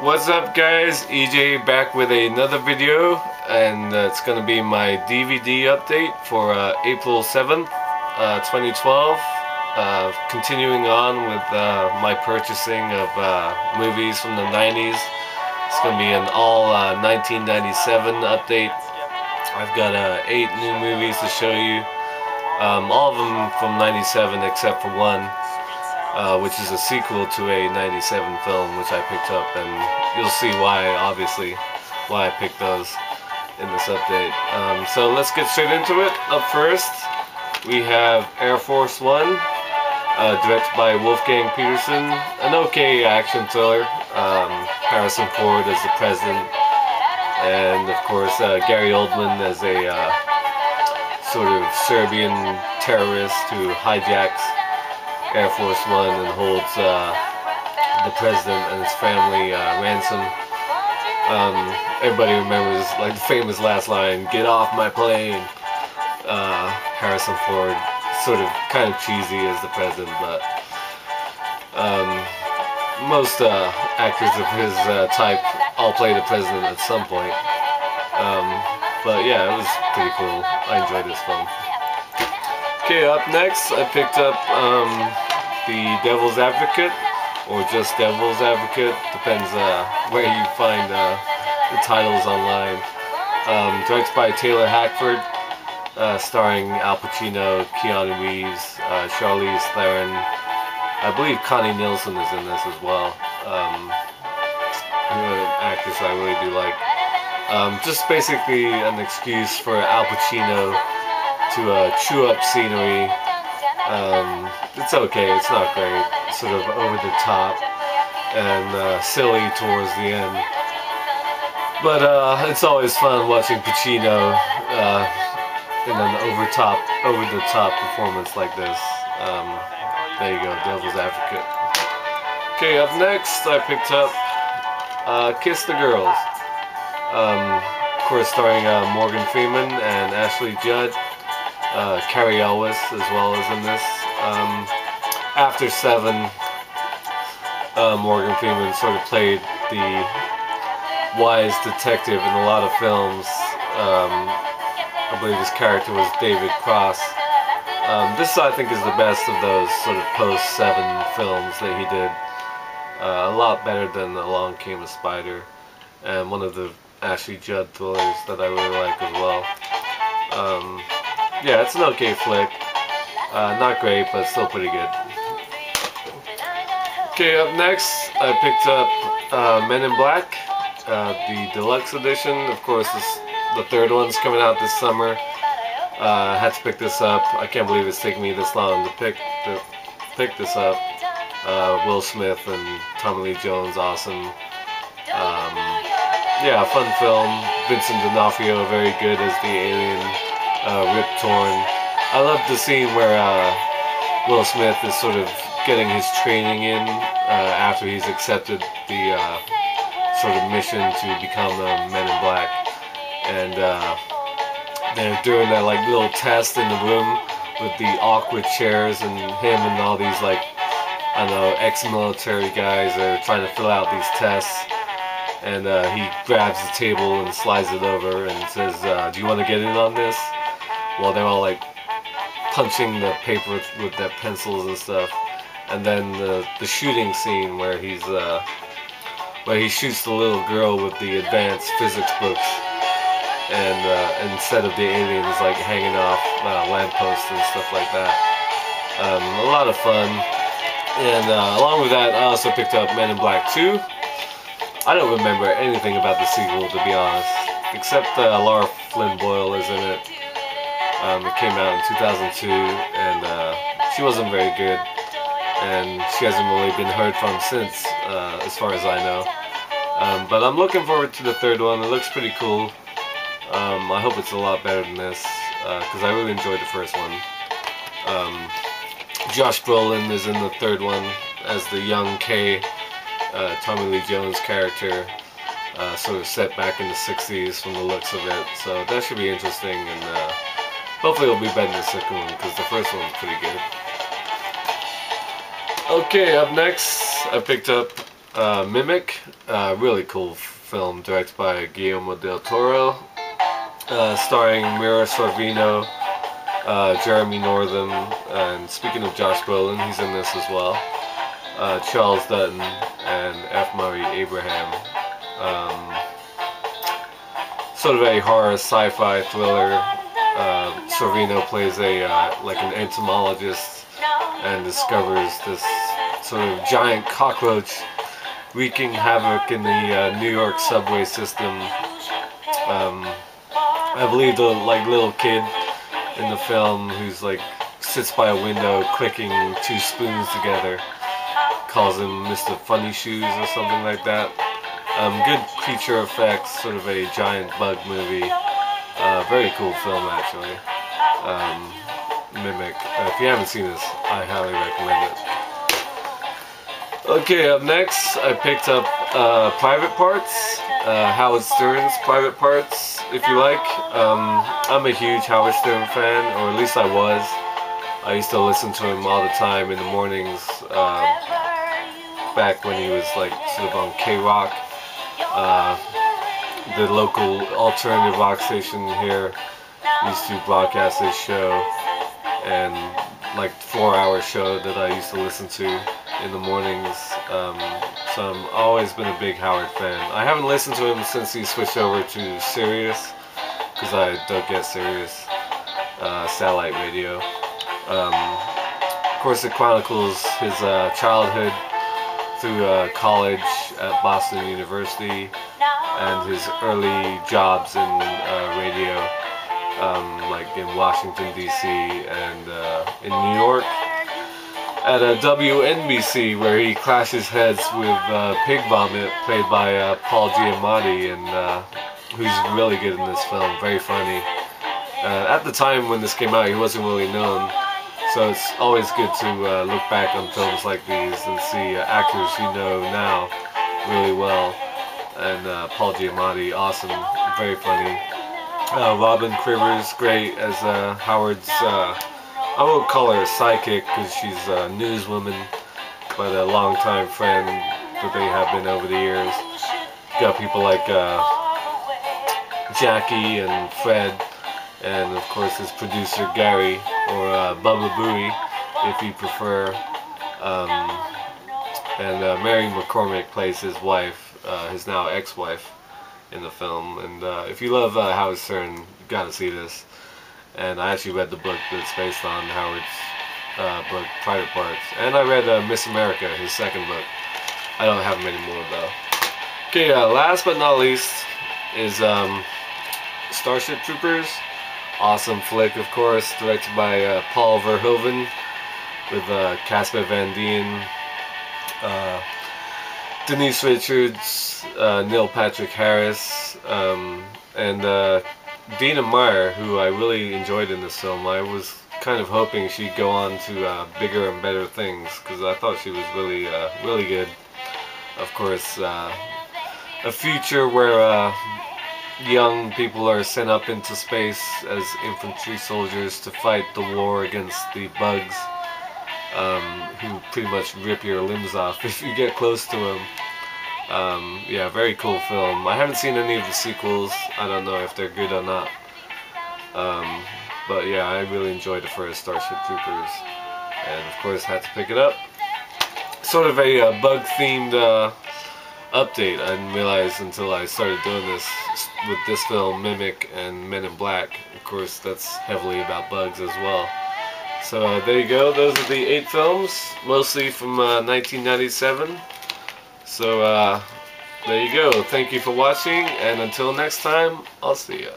What's up guys, EJ back with another video, and it's gonna be my DVD update for April 7th, 2012. Continuing on with my purchasing of movies from the 90s. It's gonna be an all 1997 update. I've got 8 new movies to show you, all of them from 97 except for one. Which is a sequel to a 97 film which I picked up, and you'll see why, obviously, why I picked those in this update. So let's get straight into it. Up first, we have Air Force One, directed by Wolfgang Peterson. An okay action thriller. Harrison Ford as the president, and of course Gary Oldman as a sort of Serbian terrorist who hijacks Air Force One and holds the president and his family ransom. Everybody remembers like the famous last line, "Get off my plane." Harrison Ford, sort of kind of cheesy as the president, but most actors of his type all play the president at some point. But yeah, it was pretty cool. I enjoyed this film. Okay, up next I picked up The Devil's Advocate, or just Devil's Advocate, depends where you find the titles online. Directed by Taylor Hackford, starring Al Pacino, Keanu Reeves, Charlize Theron. I believe Connie Nielsen is in this as well. An actress I really do like. Just basically an excuse for Al Pacino to chew up scenery. It's okay, it's not great. It's sort of over the top and silly towards the end. But it's always fun watching Pacino in an over-the-top performance like this. There you go, Devil's Advocate. Okay, up next I picked up Kiss the Girls. Of course, starring Morgan Freeman and Ashley Judd. Carrie Elwes as well as in this. After Seven, Morgan Freeman sort of played the wise detective in a lot of films. I believe his character was David Cross. This I think is the best of those sort of post-Seven films that he did. A lot better than Along Came a Spider, and one of the Ashley Judd thrillers that I really like as well. Yeah, it's an okay flick. Not great, but still pretty good. Okay, up next, I picked up Men in Black, the deluxe edition. Of course, the third one's coming out this summer. I had to pick this up. I can't believe it's taken me this long to pick this up. Will Smith and Tommy Lee Jones, awesome. Yeah, fun film. Vincent D'Onofrio, very good as the alien. Rip Torn. I love the scene where Will Smith is sort of getting his training in after he's accepted the sort of mission to become a Men in Black, and they're doing that like little test in the room with the awkward chairs, and him and all these like, I don't know, ex-military guys are trying to fill out these tests, and he grabs the table and slides it over and says, "Do you want to get in on this?" While they're all like punching the paper with their pencils and stuff. And then the shooting scene where he shoots the little girl with the advanced physics books, and instead of the aliens like hanging off lampposts and stuff like that. A lot of fun. And along with that, I also picked up Men in Black 2. I don't remember anything about the sequel, to be honest, except Laura Flynn Boyle is in it. It came out in 2002, and she wasn't very good, and she hasn't really been heard from since, as far as I know. But I'm looking forward to the third one. It looks pretty cool. I hope it's a lot better than this, because I really enjoyed the first one. Josh Brolin is in the third one as the young Kay, Tommy Lee Jones character, sort of set back in the 60s from the looks of it. So that should be interesting, and hopefully it'll be better than the second one, because the first one was pretty good. Okay, up next, I picked up Mimic, really cool film directed by Guillermo del Toro, starring Mira Sorvino, Jeremy Northam, and speaking of Josh Brolin, he's in this as well. Charles Dutton and F. Murray Abraham. Sort of a horror sci-fi thriller. Sorvino plays a like an entomologist and discovers this sort of giant cockroach wreaking havoc in the New York subway system. I believe the little kid in the film who's sits by a window clicking 2 spoons together calls him Mr. Funny Shoes or something like that. Good creature effects, sort of a giant bug movie. Very cool film actually. Mimic. If you haven't seen this, I highly recommend it. Okay, up next I picked up Private Parts, Howard Stern's Private Parts, if you like. I'm a huge Howard Stern fan, or at least I was. I used to listen to him all the time in the mornings, back when he was sort of on K-Rock, the local alternative rock station here used to broadcast this show, and 4-hour show that I used to listen to in the mornings. So I've always been a big Howard fan. I haven't listened to him since he switched over to Sirius, because I don't get Sirius satellite radio. Of course, it chronicles his childhood through college at Boston University and his early jobs in radio, in Washington D.C. and in New York at a WNBC, where he clashes heads with Pig Vomit, played by Paul Giamatti, and who's really good in this film, very funny. At the time when this came out, he wasn't really known, so it's always good to look back on films like these and see actors you know now really well. And Paul Giamatti, awesome, very funny. Robin Quivers, great as Howard's, I won't call her a sidekick because she's a newswoman, but a longtime friend that they have been over the years. You got people like Jackie and Fred, and of course his producer Gary, or Bubba Booey if you prefer. And Mary McCormick plays his wife, his now ex-wife, in the film. And if you love Howard Stern, you gotta see this. And I actually read the book that's based on Howard's book, Private Parts. And I read Miss America, his second book. I don't have many more though. Okay, last but not least is Starship Troopers. Awesome flick, of course, directed by Paul Verhoeven, with Casper Van Dien, Denise Richards, Neil Patrick Harris, and Dina Meyer, who I really enjoyed in this film. I was kind of hoping she'd go on to bigger and better things, because I thought she was really, really good. Of course, a future where young people are sent up into space as infantry soldiers to fight the war against the bugs, who pretty much rip your limbs off if you get close to them. Yeah, very cool film. I haven't seen any of the sequels. I don't know if they're good or not. But yeah, I really enjoyed the first Starship Troopers, and of course had to pick it up. Sort of a bug-themed update. I didn't realize until I started doing this with this film, Mimic, and Men in Black. Of course, that's heavily about bugs as well. So there you go. Those are the 8 films, mostly from 1997. So there you go. Thank you for watching, and until next time, I'll see ya.